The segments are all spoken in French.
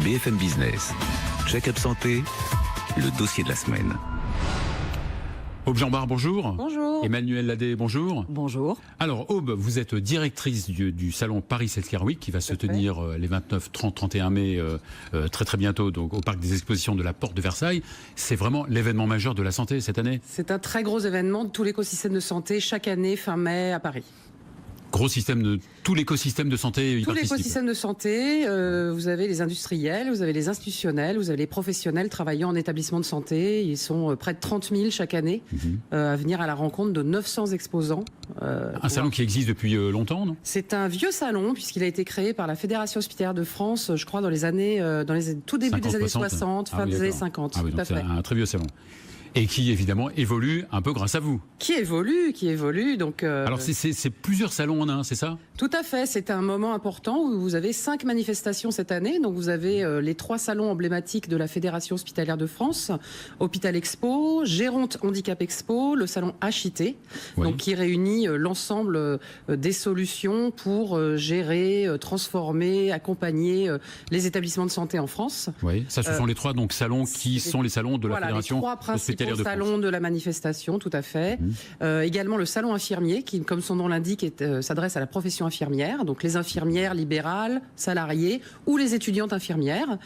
BFM Business. Check-up santé, le dossier de la semaine. Aube Jean-Bart, bonjour. Bonjour. Emmanuel Ladé, bonjour. Bonjour. Alors Aube, vous êtes directrice du salon Paris Healthcare Week qui va se tenir les 29, 30, 31 mai très bientôt donc, au parc des expositions de la Porte de Versailles. C'est vraiment l'événement majeur de la santé cette année. C'est un très gros événement de tout l'écosystème de santé chaque année fin mai à Paris. Gros système de tout l'écosystème de santé. Tout l'écosystème de santé, vous avez les industriels, vous avez les institutionnels, vous avez les professionnels travaillant en établissement de santé. Ils sont près de 30 000 chaque année à venir à la rencontre de 900 exposants. Un salon qui existe depuis longtemps, non? C'est un vieux salon puisqu'il a été créé par la Fédération hospitalière de France, je crois dans les années, dans les tout début 50, des années 60, fin des années 50. Ah oui, tout à donc fait. C'est un très vieux salon. Et qui, évidemment, évolue un peu grâce à vous. Qui évolue. Donc, alors, c'est plusieurs salons en un, c'est ça? Tout à fait. C'est un moment important où vous avez 5 manifestations cette année. Donc, vous avez les 3 salons emblématiques de la Fédération hospitalière de France, Hôpital Expo, Géronte Handicap Expo, le salon HIT, donc qui réunit l'ensemble des solutions pour gérer, transformer, accompagner les établissements de santé en France. Oui, ça, ce sont les 3 donc, salons qui sont les salons de la Fédération hospitalière de France. Les 3 principaux salons de la manifestation, tout à fait. Également le salon infirmier qui, comme son nom l'indique, s'adresse à la profession infirmière, donc les infirmières libérales, salariées ou les étudiantes infirmières.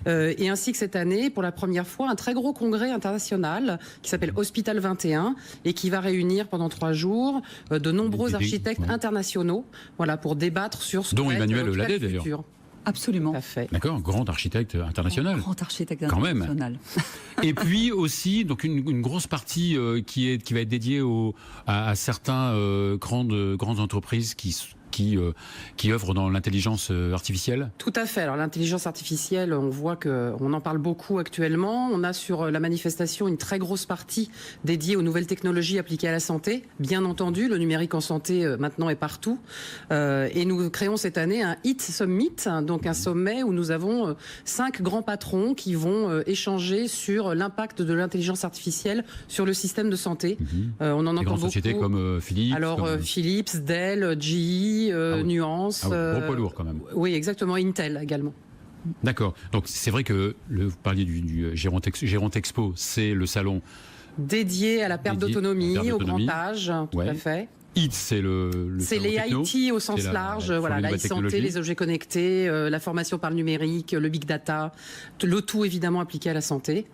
Et ainsi que cette année, pour la première fois, un très gros congrès international qui s'appelle Hospital 21 et qui va réunir pendant 3 jours de nombreux architectes internationaux, voilà, pour débattre sur ce dont Emmanuel Ladé d'ailleurs. Absolument. D'accord, grand architecte international. Grand architecte international. Quand même. Et puis aussi, donc une grosse partie qui va être dédiée à certains grandes entreprises qui œuvrent dans l'intelligence artificielle. Tout à fait. Alors l'intelligence artificielle, on voit qu'on en parle beaucoup actuellement. On a sur la manifestation une très grosse partie dédiée aux nouvelles technologies appliquées à la santé. Bien entendu, le numérique en santé maintenant est partout. Et nous créons cette année un HIT Summit, donc un sommet où nous avons 5 grands patrons qui vont échanger sur l'impact de l'intelligence artificielle sur le système de santé. On en entend beaucoup. Des sociétés comme Philips. Alors Philips, Dell, GE, Nuance. Gros poids lourd quand même. Oui, exactement. Intel également. D'accord. Donc c'est vrai que vous parliez du Géronte Expo, c'est le salon dédié à la perte d'autonomie, au grand âge, tout à fait. HIT, c'est c'est les IT au sens large, voilà, la e-santé, les objets connectés, la formation par le numérique, le big data, le tout évidemment appliqué à la santé.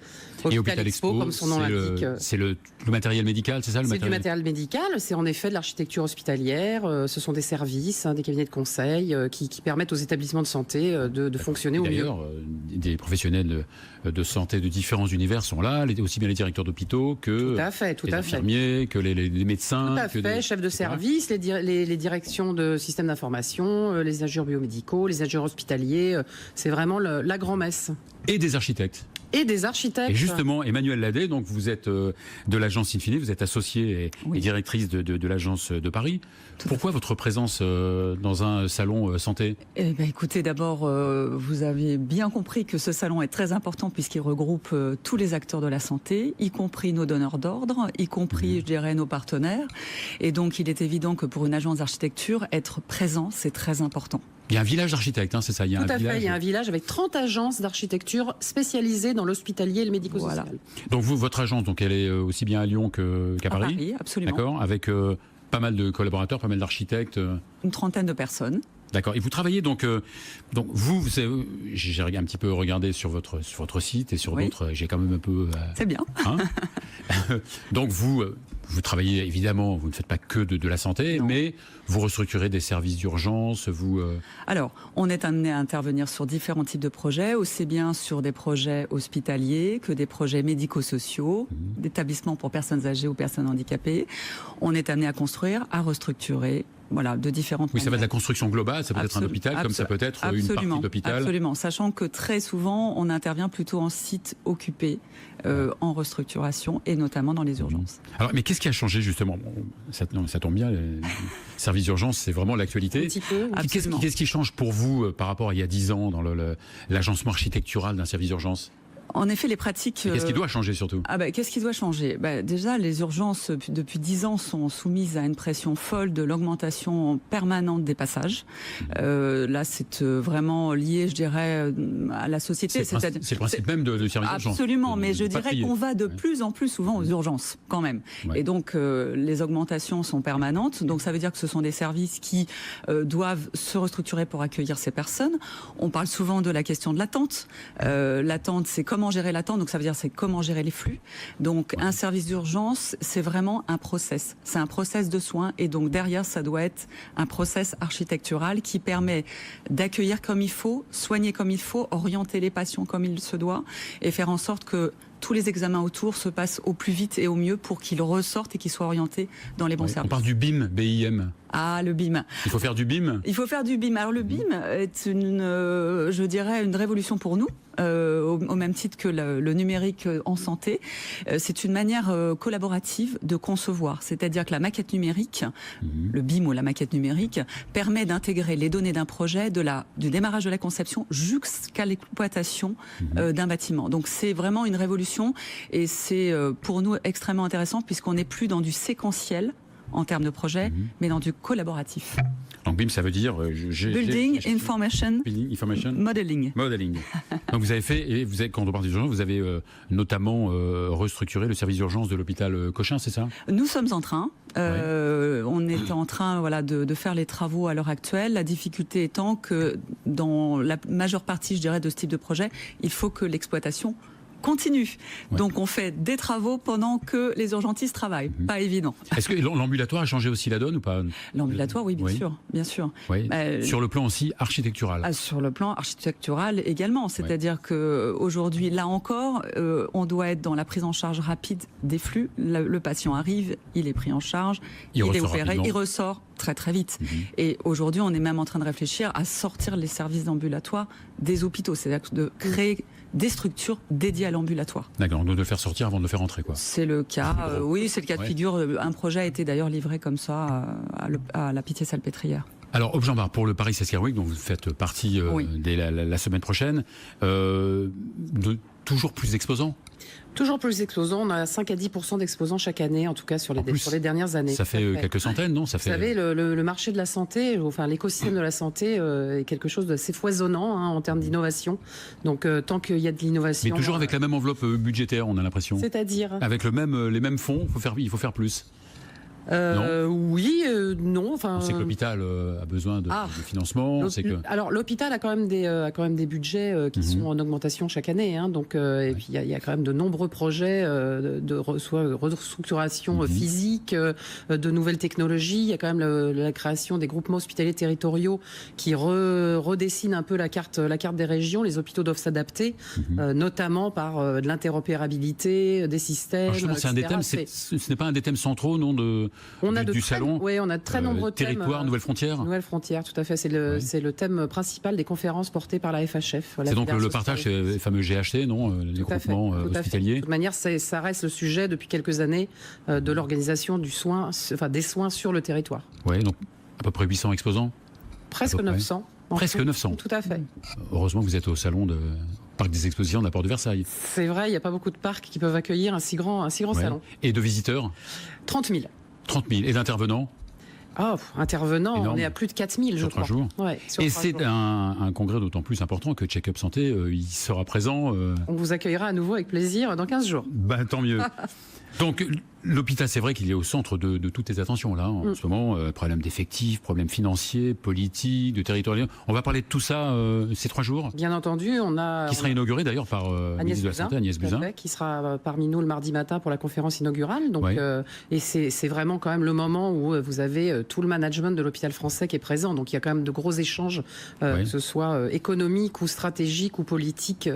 Et Hôpital Expo, comme son nom l'indique, c'est le matériel médical, c'est ça le matériel? C'est du matériel médical, c'est en effet de l'architecture hospitalière, ce sont des services, des cabinets de conseil qui permettent aux établissements de santé de fonctionner au mieux. D'ailleurs, des professionnels de santé de différents univers sont là, aussi bien les directeurs d'hôpitaux que les infirmiers, que les médecins. Tout à fait, chefs de service, les directions de systèmes d'information, les ingénieurs biomédicaux, les ingénieurs hospitaliers, c'est vraiment la grand-messe. Et des architectes. Et des architectes. Et justement, Emmanuel Ladé, donc vous êtes de l'agence Infini, vous êtes associée et directrice de l'agence de Paris. Pourquoi votre présence dans un salon santé? Eh bien, écoutez, d'abord, vous avez bien compris que ce salon est très important puisqu'il regroupe tous les acteurs de la santé, y compris nos donneurs d'ordre, y compris, je dirais, nos partenaires. Et donc, il est évident que pour une agence d'architecture, être présent, c'est très important. Il y a un village d'architectes, hein, c'est ça? Tout à fait, il y a un village avec 30 agences d'architecture spécialisées dans l'hospitalier et le médico-social. Voilà. Donc votre agence, donc elle est aussi bien à Lyon qu'à Paris? Paris, absolument. D'accord, avec pas mal de collaborateurs, pas mal d'architectes? Une trentaine de personnes. D'accord. Et vous travaillez donc vous j'ai un petit peu regardé sur votre site et sur d'autres, j'ai quand même un peu... C'est bien. Hein donc vous travaillez évidemment, vous ne faites pas que de la santé, mais vous restructurez des services d'urgence, Alors, on est amené à intervenir sur différents types de projets, aussi bien sur des projets hospitaliers que des projets médico-sociaux, d'établissements pour personnes âgées ou personnes handicapées. On est amené à construire, à restructurer. Voilà, de différentes manières. Ça va de la construction globale, ça peut être un hôpital, comme ça peut être une partie d'hôpital. Absolument, sachant que très souvent, on intervient plutôt en site occupé, en restructuration, et notamment dans les urgences. Alors, mais qu'est-ce qui a changé justement? Ça tombe bien, les services d'urgence, c'est vraiment l'actualité. Un petit peu. Qu'est-ce qui change pour vous par rapport à il y a 10 ans dans l'agencement architectural d'un service d'urgence? En effet, les pratiques... Qu'est-ce qui doit changer surtout? Qu'est-ce qui doit changer? Déjà, les urgences, depuis 10 ans, sont soumises à une pression folle de l'augmentation permanente des passages. Là, c'est vraiment lié, je dirais, à la société. C'est le principe même de service d'urgence. Absolument, mais je dirais qu'on va de plus en plus souvent aux urgences, quand même. Ouais. Et donc, les augmentations sont permanentes. Donc, ça veut dire que ce sont des services qui doivent se restructurer pour accueillir ces personnes. On parle souvent de la question de l'attente. L'attente, c'est comment gérer l'attente, donc ça veut dire c'est comment gérer les flux. Donc un service d'urgence, c'est vraiment un process. C'est un process de soins et donc derrière, ça doit être un process architectural qui permet d'accueillir comme il faut, soigner comme il faut, orienter les patients comme il se doit et faire en sorte que tous les examens autour se passent au plus vite et au mieux pour qu'ils ressortent et qu'ils soient orientés dans les bons services. On parle du BIM, BIM. Ah, le BIM. Il faut faire du BIM. Il faut faire du BIM. Alors le BIM est je dirais, une révolution pour nous. Au même titre que le numérique en santé. C'est une manière collaborative de concevoir. C'est-à-dire que la maquette numérique, le BIM ou la maquette numérique, permet d'intégrer les données d'un projet du démarrage de la conception jusqu'à l'exploitation d'un bâtiment. Donc c'est vraiment une révolution et c'est pour nous extrêmement intéressant puisqu'on n'est plus dans du séquentiel en termes de projet, mais dans du collaboratif. Donc BIM, ça veut dire Building Information Modeling. Donc vous avez fait, et quand on parle d'urgence, vous avez notamment restructuré le service d'urgence de l'hôpital Cochin, c'est ça? Nous sommes en train. On est en train de faire les travaux à l'heure actuelle. La difficulté étant que dans la majeure partie, je dirais, de ce type de projet, il faut que l'exploitation continue. Donc on fait des travaux pendant que les urgentistes travaillent. Pas évident. Est-ce que l'ambulatoire a changé aussi la donne ou pas? L'ambulatoire, oui, bien sûr. Oui. Sur le plan aussi architectural. Sur le plan architectural également. C'est-à-dire que aujourd'hui, là encore, on doit être dans la prise en charge rapide des flux. Le patient arrive, il est pris en charge, il est opéré, il ressort très très vite. Et aujourd'hui, on est même en train de réfléchir à sortir les services d'ambulatoire des hôpitaux. C'est-à-dire de créer des structures dédiées à l'ambulatoire. D'accord, donc de le faire sortir avant de le faire entrer, quoi. C'est le cas, oui, c'est le cas de figure. Un projet a été d'ailleurs livré comme ça à la Pitié-Salpêtrière. Alors, Jean-Bart, pour le Paris Healthcare Week, dont vous faites partie dès la semaine prochaine, toujours plus d'exposants? Toujours plus d'exposants. On a 5 à 10% d'exposants chaque année, en tout cas sur les dernières années. Ça fait quelques centaines, non? Vous savez, le marché de la santé, enfin l'écosystème de la santé est quelque chose d'assez foisonnant en termes d'innovation. Donc tant qu'il y a de l'innovation... Mais toujours avec la même enveloppe budgétaire, on a l'impression. C'est-à-dire? Avec les mêmes fonds, il faut faire plus. Oui, non. Enfin, on sait que l'hôpital a besoin de financement. Alors l'hôpital a quand même des budgets qui sont en augmentation chaque année. Donc et puis il y a quand même de nombreux projets de restructuration physique, de nouvelles technologies. Il y a quand même la création des groupements hospitaliers territoriaux qui redessinent un peu la carte des régions. Les hôpitaux doivent s'adapter, notamment par de l'interopérabilité des systèmes. Justement, c'est un des thèmes. Ce n'est pas un des thèmes centraux, non, du salon. Oui, on a de très nombreux thèmes. Territoire, nouvelles frontières. Nouvelles frontières, tout à fait. C'est le thème principal des conférences portées par la FHF. C'est donc le partage des fameux GHT, non, les groupements hospitaliers. De toute manière, ça reste le sujet depuis quelques années de l'organisation des soins sur le territoire. Oui, donc à peu près 800 exposants. Presque 900. Presque 900. Tout à fait. Heureusement que vous êtes au salon de Parc des Expositions de la Porte de Versailles. C'est vrai, il n'y a pas beaucoup de parcs qui peuvent accueillir un si grand salon. Et de visiteurs? 30 000. 30 000. Et d'intervenants? Intervenants, énorme. On est à plus de 4 000, je crois. 3 jours. Et c'est un congrès d'autant plus important que Check-up Santé, il sera présent. On vous accueillera à nouveau avec plaisir dans 15 jours. Tant mieux. Donc, l'hôpital, c'est vrai qu'il est au centre de toutes les attentions, là, en ce moment. Problèmes d'effectifs, problèmes financiers, politiques, de territorial. On va parler de tout ça ces 3 jours. Bien entendu, qui sera inauguré d'ailleurs par ministre de la Santé, Agnès Buzyn. Qui sera parmi nous le mardi matin pour la conférence inaugurale. Donc, et c'est vraiment quand même le moment où vous avez tout le management de l'hôpital français qui est présent. Donc il y a quand même de gros échanges, que ce soit économiques ou stratégiques ou politiques,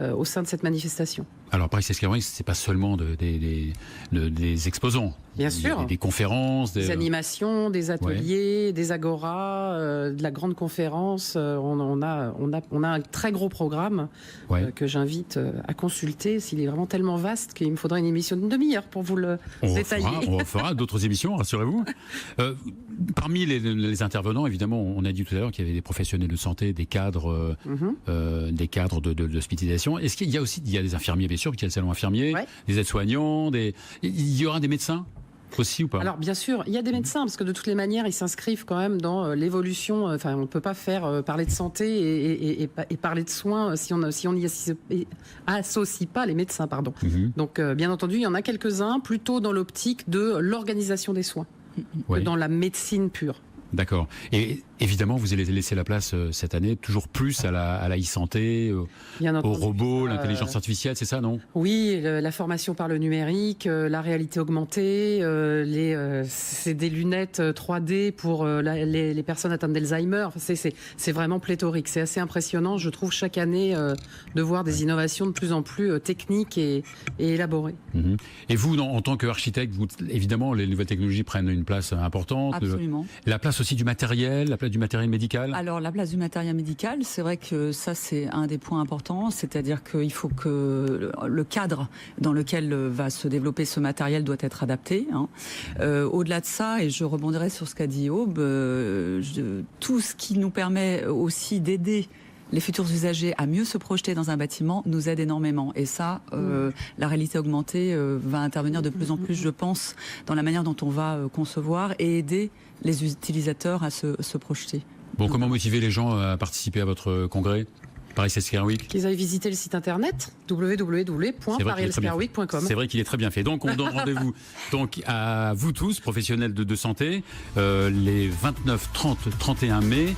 au sein de cette manifestation. Alors Paris Healthcare Week, c'est pas seulement des exposants. Bien sûr. Des conférences, des animations, des ateliers, des agoras, de la grande conférence. On a un très gros programme que j'invite à consulter. S'il est vraiment tellement vaste qu'il me faudrait une émission d'une demi-heure pour vous le détailler. On fera d'autres émissions, rassurez-vous. Parmi les intervenants, évidemment, on a dit tout à l'heure qu'il y avait des professionnels de santé, des cadres, de hospitalisation. Est-ce qu'il y a aussi des infirmiers, bien sûr, qu'il y a le salon infirmier, des aides-soignants, il y aura des médecins aussi ou pas? Alors bien sûr, il y a des médecins parce que de toutes les manières, ils s'inscrivent quand même dans l'évolution. Enfin, on ne peut pas faire parler de santé et parler de soins si on n'y associe pas les médecins, pardon. Donc bien entendu, il y en a quelques-uns plutôt dans l'optique de l'organisation des soins, que dans la médecine pure. D'accord. Et évidemment, vous allez laisser la place cette année toujours plus à la e-santé, au robot, l'intelligence artificielle, c'est ça, non? Oui, la formation par le numérique, la réalité augmentée, c'est des lunettes 3D pour les personnes atteintes d'Alzheimer. C'est vraiment pléthorique. C'est assez impressionnant, je trouve, chaque année de voir des innovations de plus en plus techniques et élaborées. Et vous, en tant qu'architecte, évidemment, les nouvelles technologies prennent une place importante. Absolument. La place aussi du matériel, la place du matériel médical. Alors la place du matériel médical, c'est vrai que ça c'est un des points importants, c'est-à-dire qu'il faut que le cadre dans lequel va se développer ce matériel doit être adapté. Au-delà de ça, et je rebondirai sur ce qu'a dit Aube, tout ce qui nous permet aussi d'aider les futurs usagers à mieux se projeter dans un bâtiment nous aide énormément. Et ça, la réalité augmentée va intervenir de plus en plus, je pense, dans la manière dont on va concevoir et aider les utilisateurs à se projeter. Bon, comment motiver les gens à participer à votre congrès Paris Healthcare Week? Qu'ils aillent visiter le site internet www.parishealthcareweek.com. C'est vrai qu'il est très bien fait. Donc on donne rendez-vous donc à vous tous, professionnels de santé, les 29, 30, 31 mai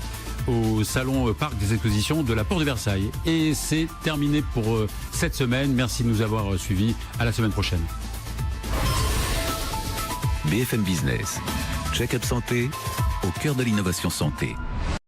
au salon Parc des Expositions de la Porte de Versailles. Et c'est terminé pour cette semaine. Merci de nous avoir suivis. À la semaine prochaine. BFM Business. Check-up santé au cœur de l'innovation santé.